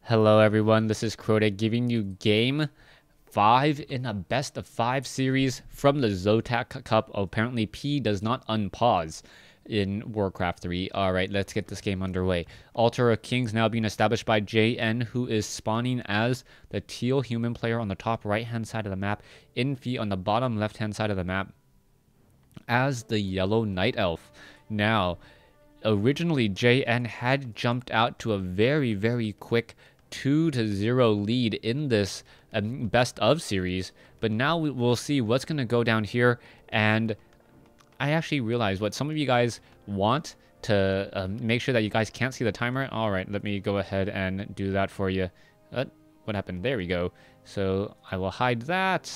Hello everyone, this is Crota giving you game 5 in a best of 5 series from the Zotac Cup. Apparently P does not unpause in WarCraft 3. Alright, let's get this game underway. Altar of Kings now being established by JN, who is spawning as the teal human player on the top right hand side of the map, Infi on the bottom left hand side of the map as the yellow night elf. Now, originally JN had jumped out to a very quick 2-0 lead in this best of series, but now we'll see what's going to go down here. And I actually realized what some of you guys want to make sure that you guys can't see the timer. All right, let me go ahead and do that for you. What happened? There we go. So I will hide that.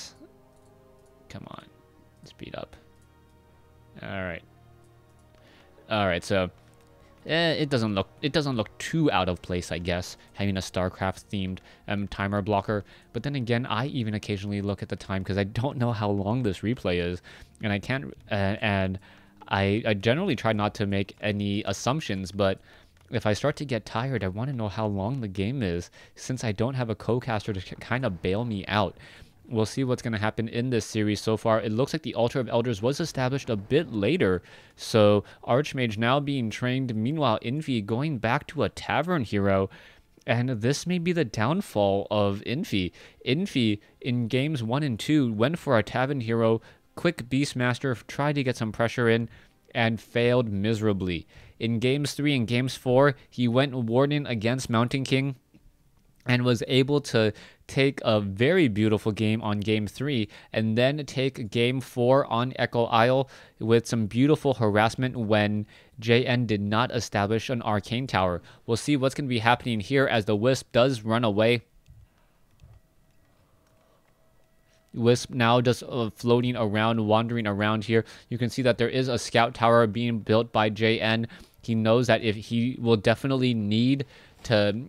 Come on, speed up. All right, so it doesn't look too out of place, I guess, having a StarCraft themed timer blocker. But then again, I even occasionally look at the time because I don't know how long this replay is, and I can't. And I generally try not to make any assumptions, but if I start to get tired, I want to know how long the game is, since I don't have a co-caster to kind of bail me out. We'll see what's going to happen in this series so far. It looks like the Altar of Elders was established a bit later. So Archmage now being trained. Meanwhile, Infi going back to a Tavern hero. And this may be the downfall of Infi. Infi, in games 1 and 2, went for a Tavern hero. Quick Beastmaster, tried to get some pressure in, and failed miserably. In games 3 and games 4, he went Warden against Mountain King, and was able to take a very beautiful game on game 3, and then take game 4 on Echo Isle with some beautiful harassment when JN did not establish an arcane tower. We'll see what's going to be happening here as the Wisp does run away. Wisp now just floating around, wandering around here. You can see that there is a scout tower being built by JN. He knows that if he will definitely need to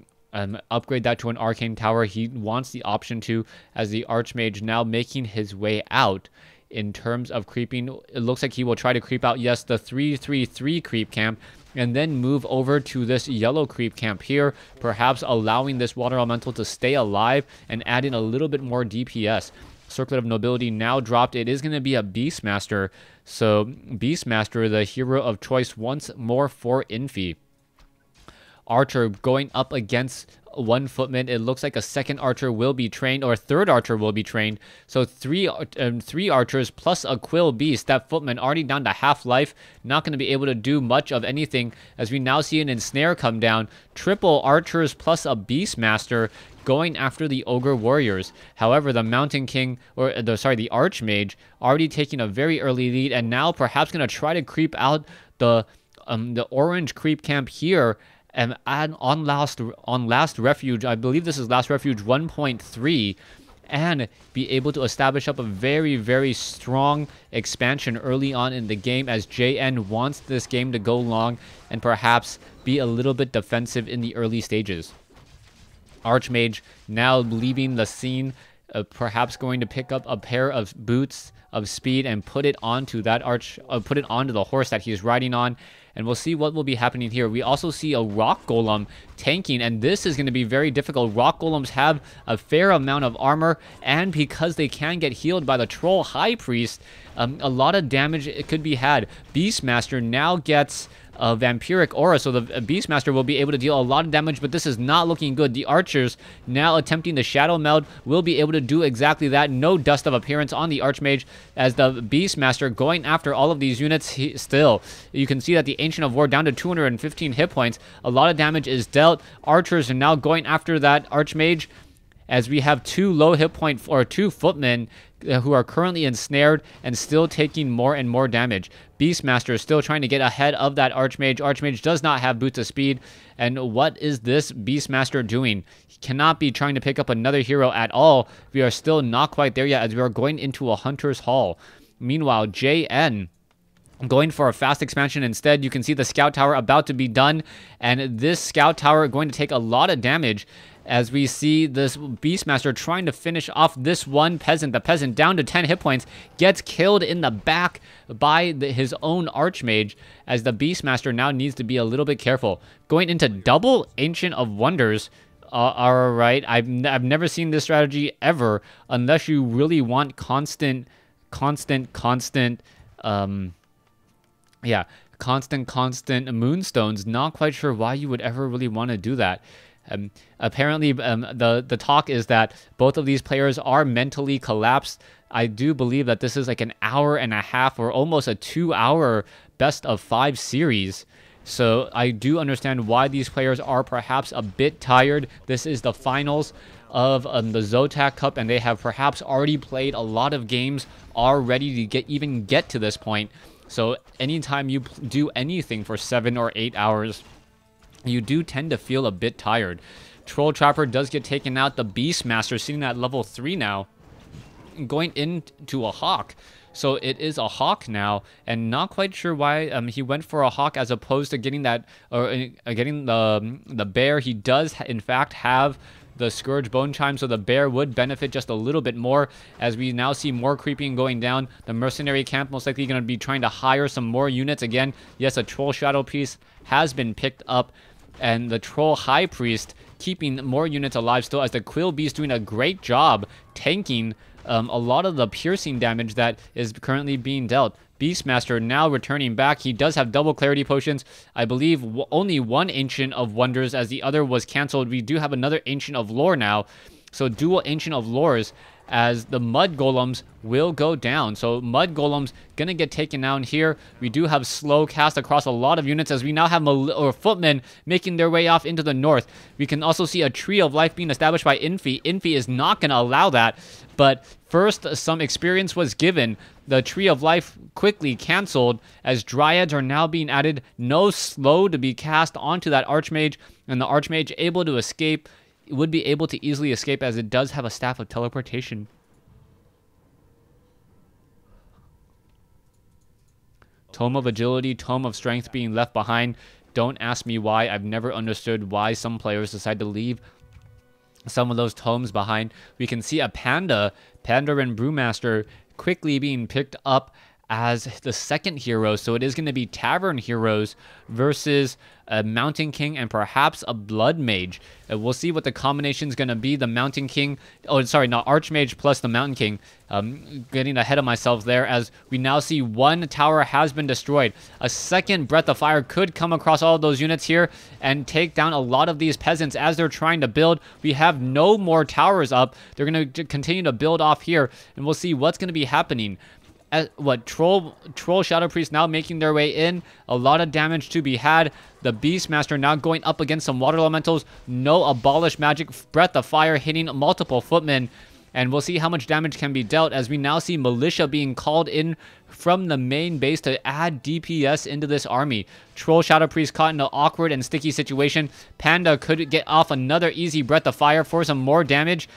upgrade that to an arcane tower, he wants the option to, as the Archmage now making his way out in terms of creeping. It looks like he will try to creep out, yes, the 3-3-3 creep camp, and then move over to this yellow creep camp here, perhaps allowing this water elemental to stay alive and add in a little bit more DPS. Circlet of Nobility now dropped. It is going to be a Beastmaster, so Beastmaster, the hero of choice once more for Infi. Archer going up against one footman. It looks like a second archer will be trained, or a third archer will be trained. So three archers plus a quill beast. That footman already down to half life, not going to be able to do much of anything, as we now see an ensnare come down. Triple archers plus a beastmaster going after the ogre warriors. However, the Mountain King, or the Archmage, already taking a very early lead, and now perhaps going to try to creep out the orange creep camp here. And on last refuge, I believe this is last refuge 1.3, and be able to establish up a very strong expansion early on in the game, as JN wants this game to go long and perhaps be a little bit defensive in the early stages. Archmage now leaving the scene, perhaps going to pick up a pair of boots of speed and put it onto the horse that he's riding on. And we'll see what will be happening here. We also see a rock golem tanking, and this is going to be very difficult. Rock golems have a fair amount of armor, and because they can get healed by the troll high priest, a lot of damage it could be had. Beastmaster now gets a vampiric aura, so the Beastmaster will be able to deal a lot of damage, but this is not looking good. The archers now attempting the shadow meld will be able to do exactly that. No dust of appearance on the Archmage, as the Beastmaster going after all of these units. Still, you can see that the Ancient of War down to 215 hit points. A lot of damage is dealt. Archers are now going after that Archmage, as we have two low hit point, or two footmen who are currently ensnared and still taking more and more damage. Beastmaster is still trying to get ahead of that Archmage. Archmage does not have boots of speed. And what is this Beastmaster doing? He cannot be trying to pick up another hero at all. We are still not quite there yet, as we are going into a Hunter's Hall. Meanwhile, JN going for a fast expansion instead. You can see the scout tower about to be done, and this scout tower going to take a lot of damage, as we see this Beastmaster trying to finish off this one peasant. The peasant down to 10 hit points, gets killed in the back by his own Archmage, as the Beastmaster now needs to be a little bit careful. Going into double Ancient of Wonders. All right. I've never seen this strategy ever, unless you really want constant, yeah, constant moonstones. Not quite sure why you would ever really want to do that. Apparently, the talk is that both of these players are mentally collapsed. I do believe that this is like an hour and a half or almost a 2-hour best of 5 series. So I do understand why these players are perhaps a bit tired. This is the finals of the Zotac Cup, and they have perhaps already played a lot of games, are ready to even get to this point. So anytime you do anything for 7 or 8 hours, you do tend to feel a bit tired. Troll Trapper does get taken out. The Beastmaster sitting at level 3 now, going into a Hawk. So it is a Hawk now, and not quite sure why he went for a Hawk as opposed to getting that, or getting the bear. He does in fact have the Scourge Bone Chime, so the bear would benefit just a little bit more, as we now see more creeping going down. The mercenary camp most likely going to be trying to hire some more units again. Yes, a Troll Shadow Piece has been picked up, and the Troll High Priest keeping more units alive still, as the Quill Beast doing a great job tanking a lot of the piercing damage that is currently being dealt. Beastmaster now returning back. He does have double clarity potions. I believe only one Ancient of Wonders, as the other was cancelled. We do have another Ancient of Lore now. So dual Ancient of Lores, as the Mud Golems will go down. So Mud Golems gonna get taken down here. We do have slow cast across a lot of units, as we now have footmen making their way off into the north. We can also see a Tree of Life being established by Infi. Infi is not gonna allow that, but first some experience was given. The Tree of Life quickly cancelled, as Dryads are now being added. No slow to be cast onto that Archmage, and the Archmage able to escape, would be able to easily escape, as it does have a Staff of Teleportation. Tome of Agility, Tome of Strength being left behind. Don't ask me why. I've never understood why some players decide to leave some of those tomes behind. We can see a Panda and Brewmaster quickly being picked up as the second hero. So it is going to be Tavern Heroes versus a Mountain King and perhaps a Blood Mage. We'll see what the combination is going to be. The Mountain King, oh sorry, not Archmage plus the Mountain King. Getting ahead of myself there, as we now see one tower has been destroyed. A second Breath of Fire could come across all of those units here and take down a lot of these peasants as they're trying to build. We have no more towers up. They're going to continue to build off here, and we'll see what's going to be happening. Troll Shadow Priest now making their way in. A lot of damage to be had. The Beastmaster now going up against some Water Elementals. No Abolish Magic. Breath of Fire hitting multiple footmen. And we'll see how much damage can be dealt, as we now see Militia being called in from the main base to add DPS into this army. Troll Shadow Priest caught in an awkward and sticky situation. Panda could get off another easy Breath of Fire for some more damage.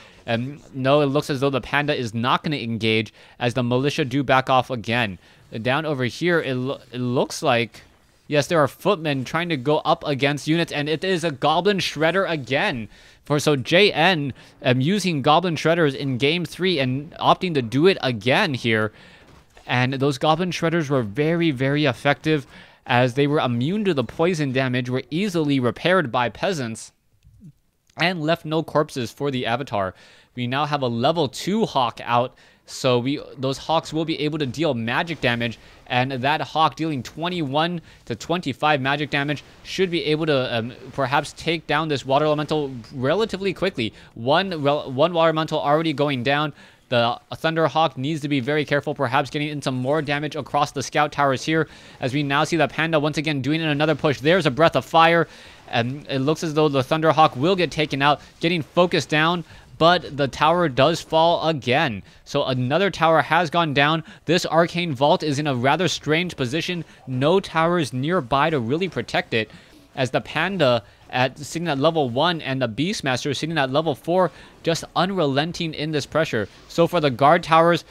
No, it looks as though the Panda is not going to engage, as the Militia do back off again. Down over here, it looks like, yes, there are footmen trying to go up against units, and it is a Goblin Shredder again. So JN using Goblin Shredders in Game 3 and opting to do it again here. And those Goblin Shredders were very, very effective, as they were immune to the poison damage, were easily repaired by peasants, and left no corpses for the Avatar. We now have a level 2 Hawk out, so those Hawks will be able to deal magic damage, and that Hawk dealing 21 to 25 magic damage should be able to perhaps take down this Water Elemental relatively quickly. One Water Elemental already going down. The Thunder Hawk needs to be very careful, perhaps getting in some more damage across the Scout Towers here, as we now see the Panda once again doing another push. There's a Breath of Fire, and it looks as though the Thunder Hawk will get taken out, getting focused down, but the tower does fall again. So another tower has gone down. This Arcane Vault is in a rather strange position. No towers nearby to really protect it, as the Panda sitting at level 1 and the Beastmaster sitting at level 4, just unrelenting in this pressure. So for the guard towers,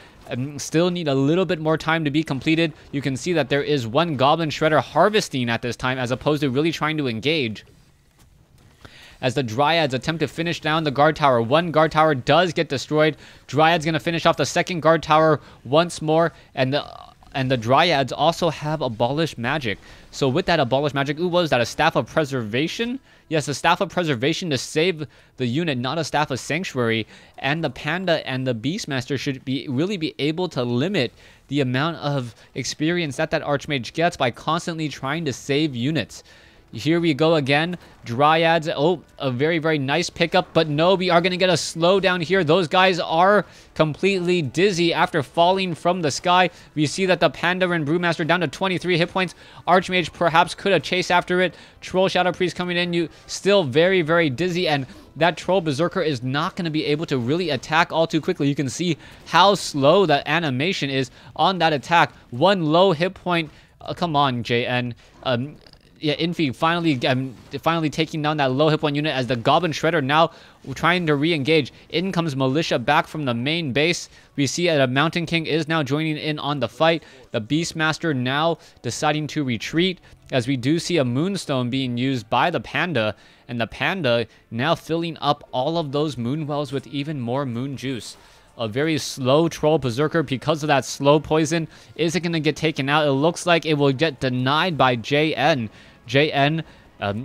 still need a little bit more time to be completed. You can see that there is one Goblin Shredder harvesting at this time, as opposed to really trying to engage, as the Dryads attempt to finish down the guard tower. One guard tower does get destroyed. Dryad's going to finish off the second guard tower once more, and And the Dryads also have Abolish Magic. So with that Abolish Magic, ooh, what was that? A Staff of Preservation? Yes, a Staff of Preservation to save the unit, not a Staff of Sanctuary. And the Panda and the Beastmaster should really be able to limit the amount of experience that Archmage gets by constantly trying to save units. Here we go again. Dryads. Oh, a very, very nice pickup. But no, we are going to get a slowdown here. Those guys are completely dizzy after falling from the sky. We see that the Panda and Brewmaster down to 23 hit points. Archmage perhaps could have chased after it. Troll Shadow Priest coming in. You still very, very dizzy. And that Troll Berserker is not going to be able to really attack all too quickly. You can see how slow the animation is on that attack. One low hit point. Come on, JN. Yeah, Infi finally taking down that low hit point unit as the Goblin Shredder now trying to re-engage. In comes Militia back from the main base. We see that a Mountain King is now joining in on the fight. The Beastmaster now deciding to retreat, as we do see a Moonstone being used by the Panda, and the Panda now filling up all of those Moon Wells with even more Moon Juice. A very slow Troll Berserker, because of that slow poison, isn't going to get taken out. It looks like it will get denied by JN. JN,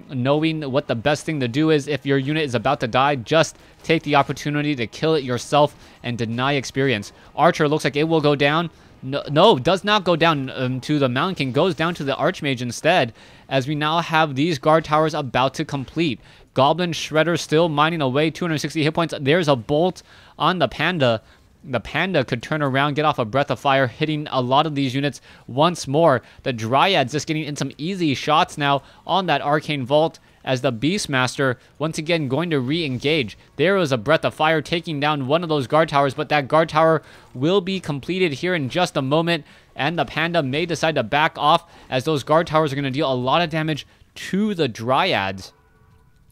knowing what the best thing to do is if your unit is about to die, just take the opportunity to kill it yourself and deny experience. Archer looks like it will go down. No, does not go down to the Mountain King. Goes down to the Archmage instead, as we now have these guard towers about to complete. Goblin Shredder still mining away, 260 hit points. There's a bolt on the Panda. The Panda could turn around, get off a Breath of Fire, hitting a lot of these units once more. The Dryads just getting in some easy shots now on that Arcane Vault, as the Beastmaster once again going to re-engage. There was a Breath of Fire taking down one of those guard towers, but that guard tower will be completed here in just a moment, and the Panda may decide to back off, as those guard towers are going to deal a lot of damage to the Dryads,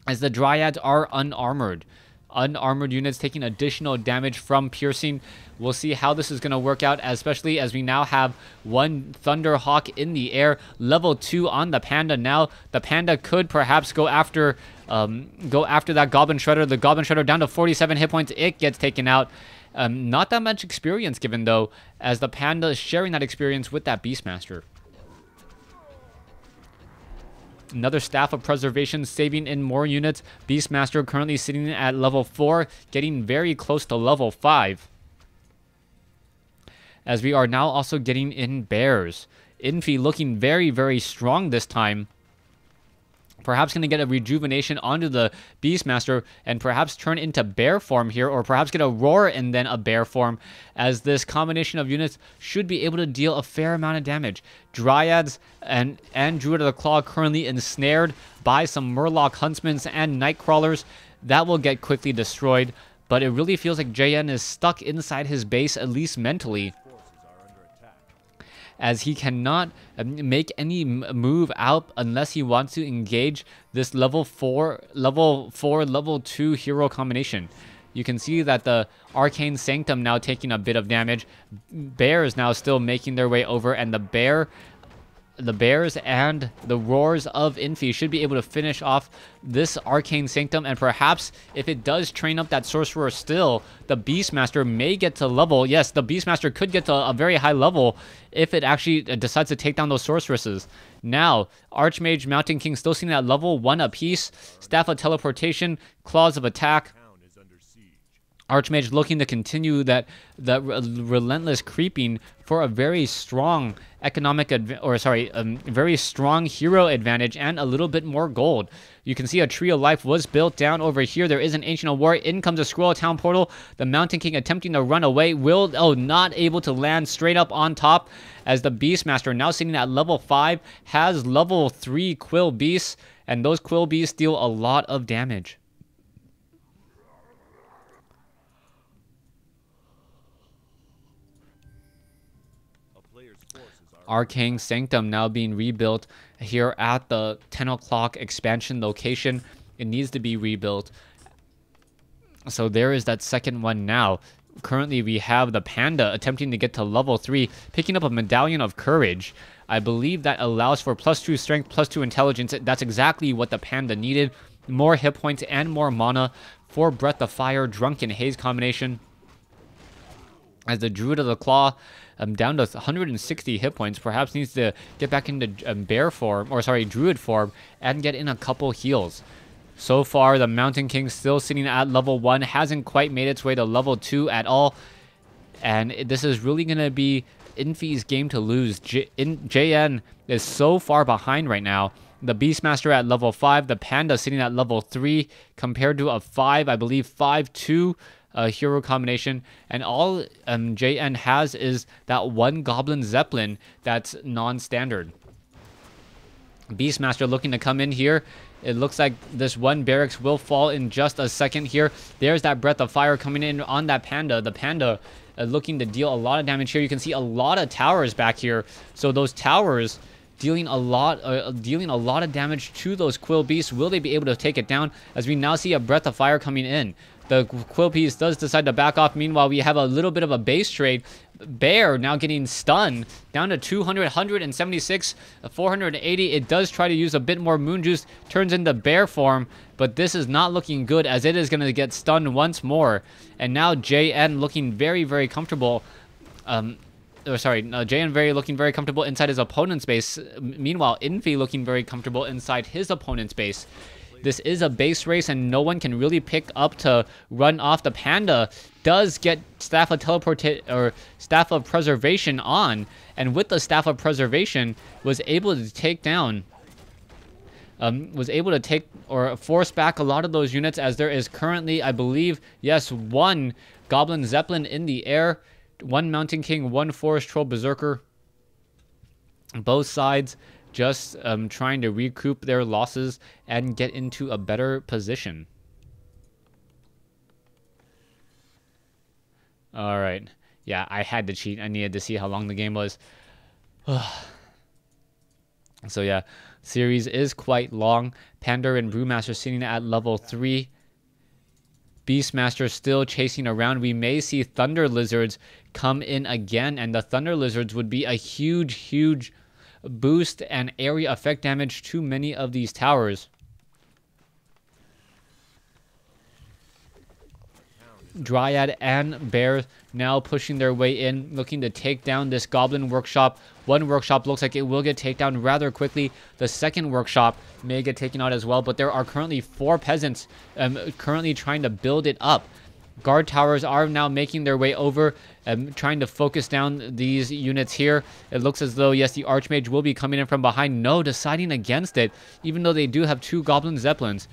as the Dryads are unarmored. Unarmored units taking additional damage from piercing. We'll see how this is going to work out, especially as we now have one Thunderhawk in the air. Level 2 on the Panda now. The Panda could perhaps go after that Goblin Shredder. The Goblin Shredder down to 47 hit points. It gets taken out. Not that much experience given, though, as the Panda is sharing that experience with that Beastmaster. Another Staff of Preservation saving in more units. Beastmaster currently sitting at level 4, getting very close to level 5. As we are now also getting in bears. Infi looking very, very strong this time. Perhaps going to get a rejuvenation onto the Beastmaster and perhaps turn into bear form here, or perhaps get a roar and then a bear form, as this combination of units should be able to deal a fair amount of damage. Dryads and Druid of the Claw currently ensnared by some Murloc Huntsmen and Nightcrawlers. That will get quickly destroyed, but it really feels like JN is stuck inside his base, at least mentally, as he cannot make any move out unless he wants to engage this level 2 hero combination. You can see that the Arcane Sanctum now taking a bit of damage. Bears now still making their way over, and the Bears and the Roars of Infi should be able to finish off this Arcane Sanctum, and perhaps if it does train up that Sorcerer still, the Beastmaster may get to level. Yes, the Beastmaster could get to a very high level if it actually decides to take down those Sorceresses. Now, Archmage, Mountain King still sitting at level 1 apiece. Staff of Teleportation, Claws of Attack. Archmage looking to continue that relentless creeping for a very strong very strong hero advantage and a little bit more gold. You can see a Tree of Life was built down over here. There is an Ancient of War. In comes a Scroll of Town Portal. The Mountain King attempting to run away. Not able to land straight up on top, as the Beastmaster now sitting at level 5 has level 3 Quill Beasts, and those Quill Beasts deal a lot of damage. Arcane Sanctum now being rebuilt here at the 10 o'clock expansion location. It needs to be rebuilt. So there is that second one now. Currently we have the Panda attempting to get to level 3, picking up a Medallion of Courage. I believe that allows for +2 strength, +2 intelligence. That's exactly what the Panda needed. More hit points and more mana for Breath of Fire, Drunken Haze combination. as the Druid of the Claw, down to 160 hit points, perhaps needs to get back into bear form, or sorry, Druid form, and get in a couple heals. So far, the Mountain King still sitting at level 1, hasn't quite made its way to level 2 at all, and this is really going to be Infi's game to lose. JN is so far behind right now. The Beastmaster at level 5, the Panda sitting at level 3, compared to a 5, I believe 5-2 hero combination, and all JN has is that one Goblin Zeppelin that's non-standard. Beastmaster looking to come in here. It looks like this one barracks will fall in just a second here. There's that Breath of Fire coming in on that Panda. The Panda looking to deal a lot of damage here. You can see a lot of towers back here. So those towers dealing a lot of damage to those Quill Beasts. Will they be able to take it down? As we now see a Breath of Fire coming in. The Quill Beast does decide to back off. Meanwhile, we have a little bit of a base trade. Bear now getting stunned down to 200, 176, 480. It does try to use a bit more Moon Juice, turns into bear form, but this is not looking good as it is going to get stunned once more. And now JN looking very, very comfortable. JN looking very comfortable inside his opponent's base. Meanwhile, Infi looking very comfortable inside his opponent's base. This is a base race, and no one can really pick up to run off. The Panda does get Staff of Preservation on, and with the Staff of Preservation was able to take down, or force back a lot of those units, as there is currently, I believe, yes, one Goblin Zeppelin in the air, one Mountain King, one Forest Troll Berserker. Both sides just trying to recoup their losses and get into a better position. All right. Yeah, I had to cheat. I needed to see how long the game was. So yeah, series is quite long. Panda and Brewmaster sitting at level 3. Beastmaster still chasing around. We may see Thunder Lizards come in again, and the Thunder Lizards would be a huge, huge boost and area effect damage to many of these towers. Dryad and Bear now pushing their way in, looking to take down this Goblin Workshop. One Workshop looks like it will get taken down rather quickly. The second Workshop may get taken out as well, but there are currently 4 peasants currently trying to build it up. Guard towers are now making their way over, trying to focus down these units here. It looks as though, yes, the Archmage will be coming in from behind. No, deciding against it, even though they do have 2 Goblin Zeppelins.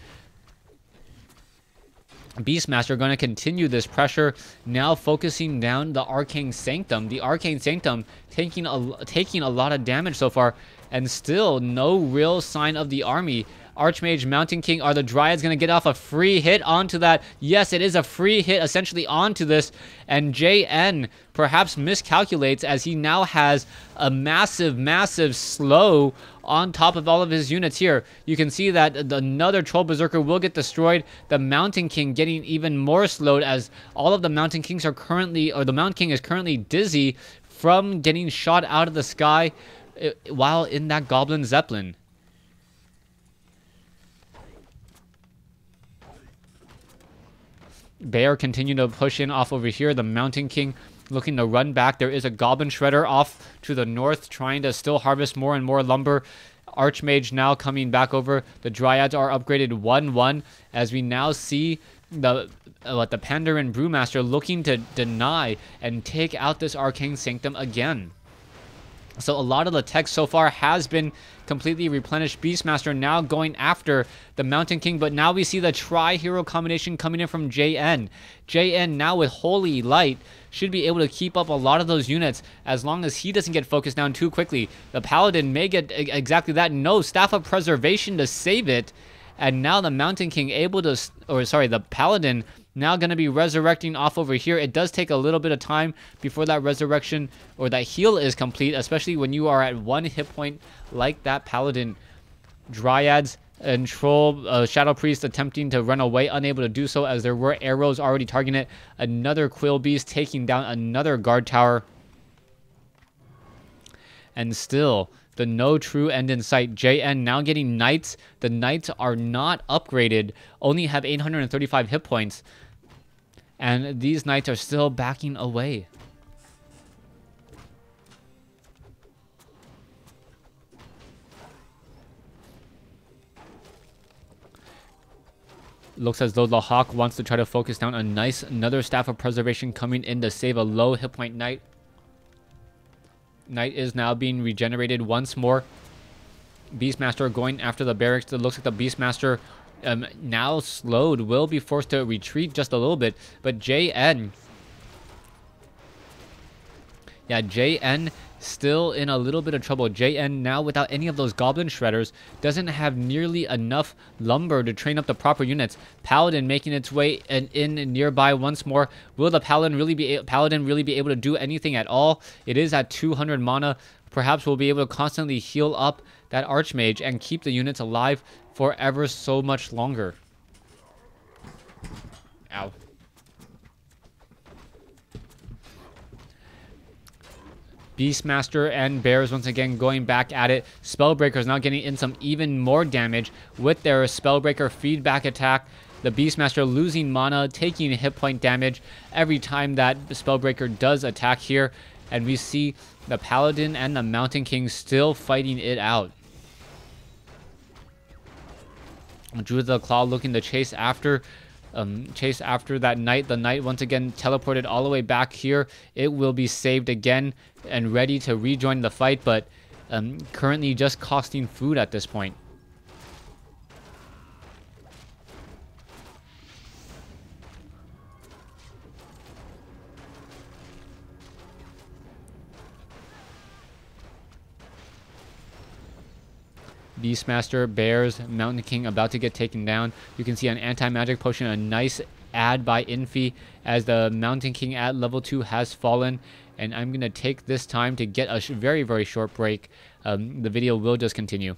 Beastmaster going to continue this pressure, now focusing down the Arcane Sanctum. The Arcane Sanctum taking a lot of damage so far, and still no real sign of the army. Archmage, Mountain King, are the Dryads going to get off a free hit onto that? Yes, it is a free hit essentially onto this, and JN perhaps miscalculates as he now has a massive, massive slow on top of all of his units here. You can see that another Troll Berserker will get destroyed. The Mountain King getting even more slowed as all of the Mountain Kings are currently, or the Mountain King is currently dizzy from getting shot out of the sky while in that Goblin Zeppelin. Bear continue to push in off over here. The Mountain King looking to run back. There is a Goblin Shredder off to the north, trying to still harvest more and more lumber. Archmage now coming back over. The Dryads are upgraded 1-1, as we now see the Panda and Brewmaster looking to deny and take out this Arcane Sanctum again. So a lot of the tech so far has been completely replenished. Beastmaster now going after the Mountain King, but now we see the tri-hero combination coming in from JN. JN now with Holy Light should be able to keep up a lot of those units as long as he doesn't get focused down too quickly. The Paladin may get exactly that. No, Staff of Preservation to save it. And now the Mountain King able to, the Paladin now going to be resurrecting off over here. It does take a little bit of time before that resurrection or that heal is complete, especially when you are at 1 hit point like that Paladin. Dryads and Troll, Shadow Priest attempting to run away, unable to do so as there were arrows already targeting it. Another Quill Beast taking down another guard tower. And still, the no true end in sight. JN now getting Knights. The Knights are not upgraded, only have 835 hit points. And these Knights are still backing away. Looks as though the Hawk wants to try to focus down a nice, another Staff of Preservation coming in to save a low hit point Knight. Knight is now being regenerated once more. Beastmaster going after the barracks. It looks like the Beastmaster now slowed, will be forced to retreat just a little bit. But JN... yeah, JN still in a little bit of trouble. JN now without any of those Goblin Shredders doesn't have nearly enough lumber to train up the proper units. Paladin making its way in nearby once more. Will the Paladin really be able to do anything at all? It is at 200 mana. Perhaps we'll be able to constantly heal up that Archmage and keep the units alive for ever so much longer. Ow. Beastmaster and Bears once again going back at it. Spellbreakers now getting in some even more damage with their Spellbreaker feedback attack. The Beastmaster losing mana, taking hit point damage every time that Spellbreaker does attack here. And we see the Paladin and the Mountain King still fighting it out. Druid of the Claw looking to chase after that Knight. The Knight once again teleported all the way back here. It will be saved again and ready to rejoin the fight, but currently just costing food at this point. Beastmaster, Bears, Mountain King about to get taken down. You can see an anti-magic potion, a nice add by Infi as the Mountain King at level 2 has fallen. And I'm going to take this time to get a very, very short break. The video will just continue.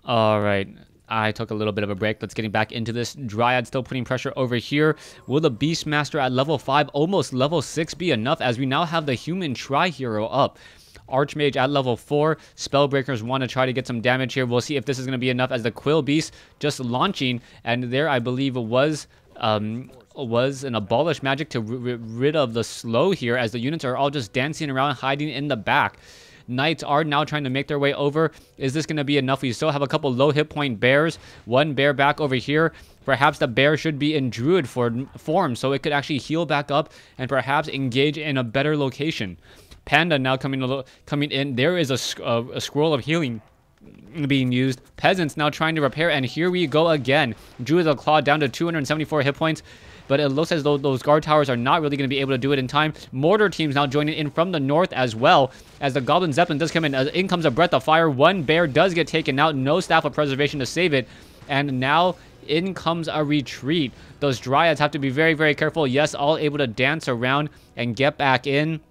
Alright, I took a little bit of a break. Let's get back into this. Dryad still putting pressure over here. Will the Beastmaster at level 5, almost level 6 be enough as we now have the human Tri-Hero up? Archmage at level 4. Spellbreakers want to try to get some damage here. We'll see if this is going to be enough as the Quill Beast just launching. And there, I believe, was an Abolish Magic to rid of the slow here as the units are all just dancing around, hiding in the back. Knights are now trying to make their way over. Is this going to be enough? We still have a couple low hit point bears. One bear back over here. Perhaps the bear should be in Druid form so it could actually heal back up and perhaps engage in a better location. Panda now coming in. There is a scroll of healing being used. Peasants now trying to repair, and here we go again. Druid of the Claw down to 274 hit points. But it looks as though those guard towers are not really going to be able to do it in time. Mortar teams now joining in from the north as well. As the Goblin Zeppelin does come in. In comes a Breath of Fire. One bear does get taken out. No Staff of Preservation to save it. And now in comes a retreat. Those Dryads have to be very, very careful. Yes, all able to dance around and get back in.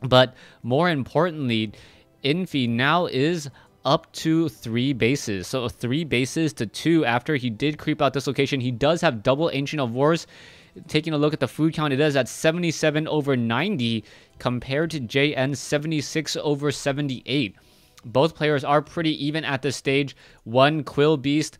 But more importantly, Infi now is up to 3 bases. So 3 bases to 2 after he did creep out this location. He does have double Ancient of Wars. Taking a look at the food count, it is at 77 over 90 compared to JN 76 over 78. Both players are pretty even at this stage. One Quill Beast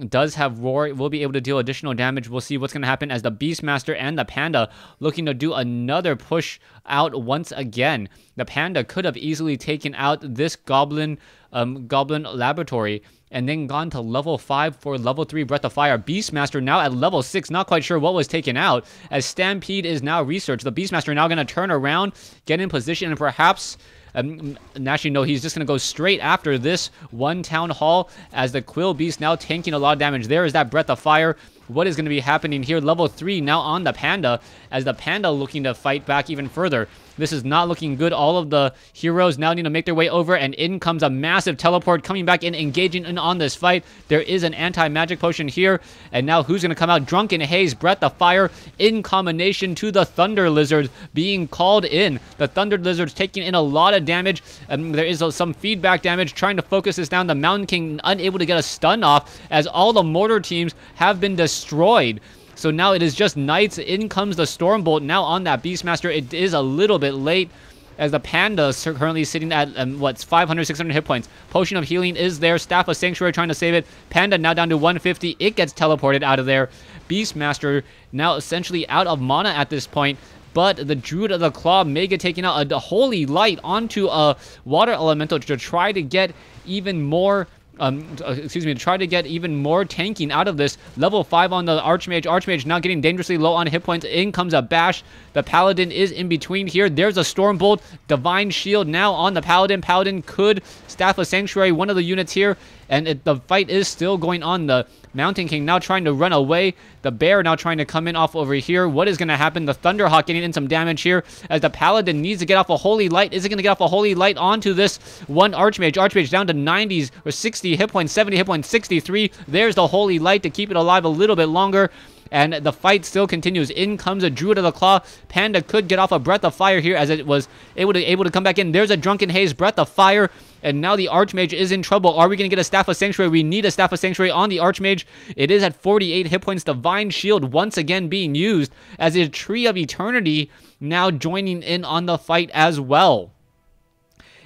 does have Roar. Will be able to deal additional damage. We'll see what's going to happen as the Beastmaster and the Panda looking to do another push out once again. The Panda could have easily taken out this Goblin Laboratory and then gone to level 5 for level 3 Breath of Fire. Beastmaster now at level 6, not quite sure what was taken out, as Stampede is now researched. The Beastmaster now going to turn around, get in position, and perhaps... actually, no, he's just going to go straight after this one Town Hall as the Quill Beast now tanking a lot of damage. There is that Breath of Fire. What is going to be happening here? Level 3 now on the Panda, as the Panda looking to fight back even further. This is not looking good. All of the heroes now need to make their way over, and in comes a massive teleport coming back in, engaging in on this fight. There is an anti-magic potion here, and now who's going to come out? Drunken Haze, Breath of Fire, in combination to the Thunder Lizards being called in. The Thunder Lizards taking in a lot of damage. There is some feedback damage, trying to focus this down. The Mountain King unable to get a stun off, as all the mortar teams have been destroyed. So now it is just Knights. In comes the Stormbolt now on that Beastmaster. It is a little bit late as the Panda is currently sitting at, 500, 600 hit points. Potion of Healing is there. Staff of Sanctuary trying to save it. Panda now down to 150. It gets teleported out of there. Beastmaster now essentially out of mana at this point. but the Druid of the Claw may get taken out. A Holy Light onto a Water Elemental to try to get even more to try to get even more tanking out of this. Level 5 on the Archmage. Archmage now getting dangerously low on hit points. In comes a Bash. The Paladin is in between here. There's a Stormbolt. Divine Shield now on the Paladin. Paladin could Staff of Sanctuary, one of the units here. And the fight is still going on. The Mountain King now trying to run away. The Bear now trying to come in off over here. What is going to happen? The Thunderhawk getting in some damage here as the Paladin needs to get off a Holy Light. Is it going to get off a Holy Light onto this one Archmage? Archmage down to 90s or 60 hit points, 70 hit points, 63. There's the Holy Light to keep it alive a little bit longer. And the fight still continues. In comes a Druid of the Claw. Panda could get off a Breath of Fire here as it was able to come back in. There's a Drunken Haze, Breath of Fire. And now the Archmage is in trouble. Are we going to get a Staff of Sanctuary? We need a Staff of Sanctuary on the Archmage. It is at 48 hit points. Divine Shield once again being used as a Tree of Eternity now joining in on the fight as well.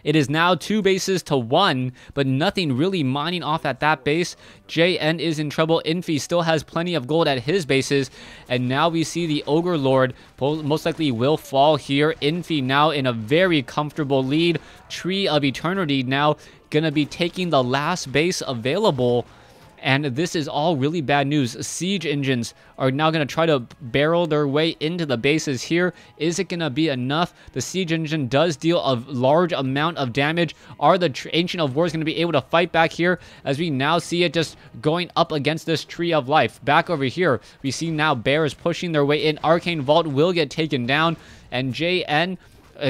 It is now 2 bases to 1, but nothing really mining off at that base. JN is in trouble. Infi still has plenty of gold at his bases. And now we see the Ogre Lord most likely will fall here. Infi now in a very comfortable lead. Tree of Eternity now going to be taking the last base available. And this is all really bad news. Siege engines are now going to try to barrel their way into the bases here. Is it going to be enough? The Siege engine does deal a large amount of damage. Are the Ancient of Wars going to be able to fight back here? As we now see it just going up against this Tree of Life. Back over here, we see now Bears pushing their way in. Arcane Vault will get taken down. And JN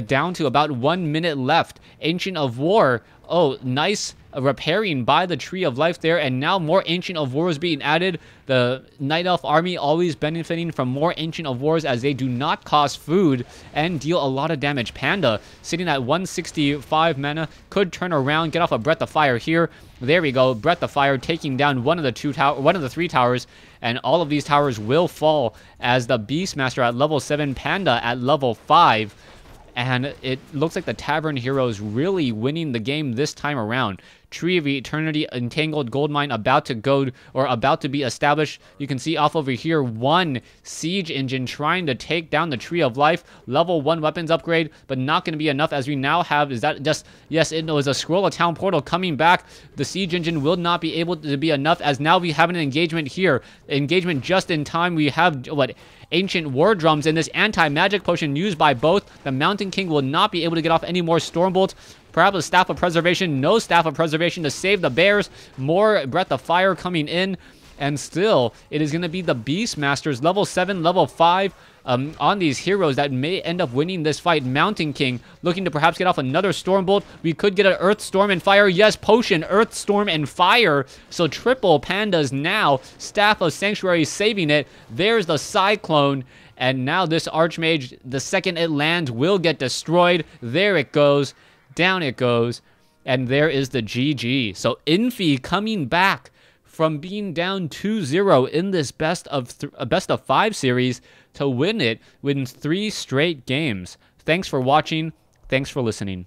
down to about 1 minute left. Ancient of War. Oh, nice repairing by the Tree of Life there, and now more Ancient of Wars being added. The Night Elf army always benefiting from more Ancient of Wars as they do not cost food and deal a lot of damage. Panda sitting at 165 mana could turn around, get off a Breath of Fire here. There we go, Breath of Fire taking down one of the 3 towers, and all of these towers will fall as the Beastmaster at level 7, Panda at level 5. And it looks like the Tavern Heroes really winning the game this time around. Tree of Eternity, Entangled Goldmine about to be established. You can see off over here, 1 Siege Engine trying to take down the Tree of Life. Level 1 weapons upgrade, but not going to be enough as we now have, yes, it was a Scroll of Town Portal coming back. The Siege Engine will not be able to be enough as now we have an engagement here. Engagement just in time. We have, Ancient War Drums in this anti-magic potion used by both. The Mountain King will not be able to get off any more Stormbolts. Perhaps a Staff of Preservation. No Staff of Preservation to save the Bears. More Breath of Fire coming in. And still, it is going to be the Beastmasters, level 7, level 5, on these heroes that may end up winning this fight. Mountain King looking to perhaps get off another Stormbolt. We could get an Earth Storm and Fire. Yes, Potion, Earth Storm, and Fire. So triple Pandas now. Staff of Sanctuary saving it. There's the Cyclone. And now this Archmage, the second it lands, will get destroyed. There it goes. Down it goes. And there is the GG. So Infi coming back from being down 2-0 in this best of 5 series to win 3 straight games. Thanks for watching. Thanks for listening.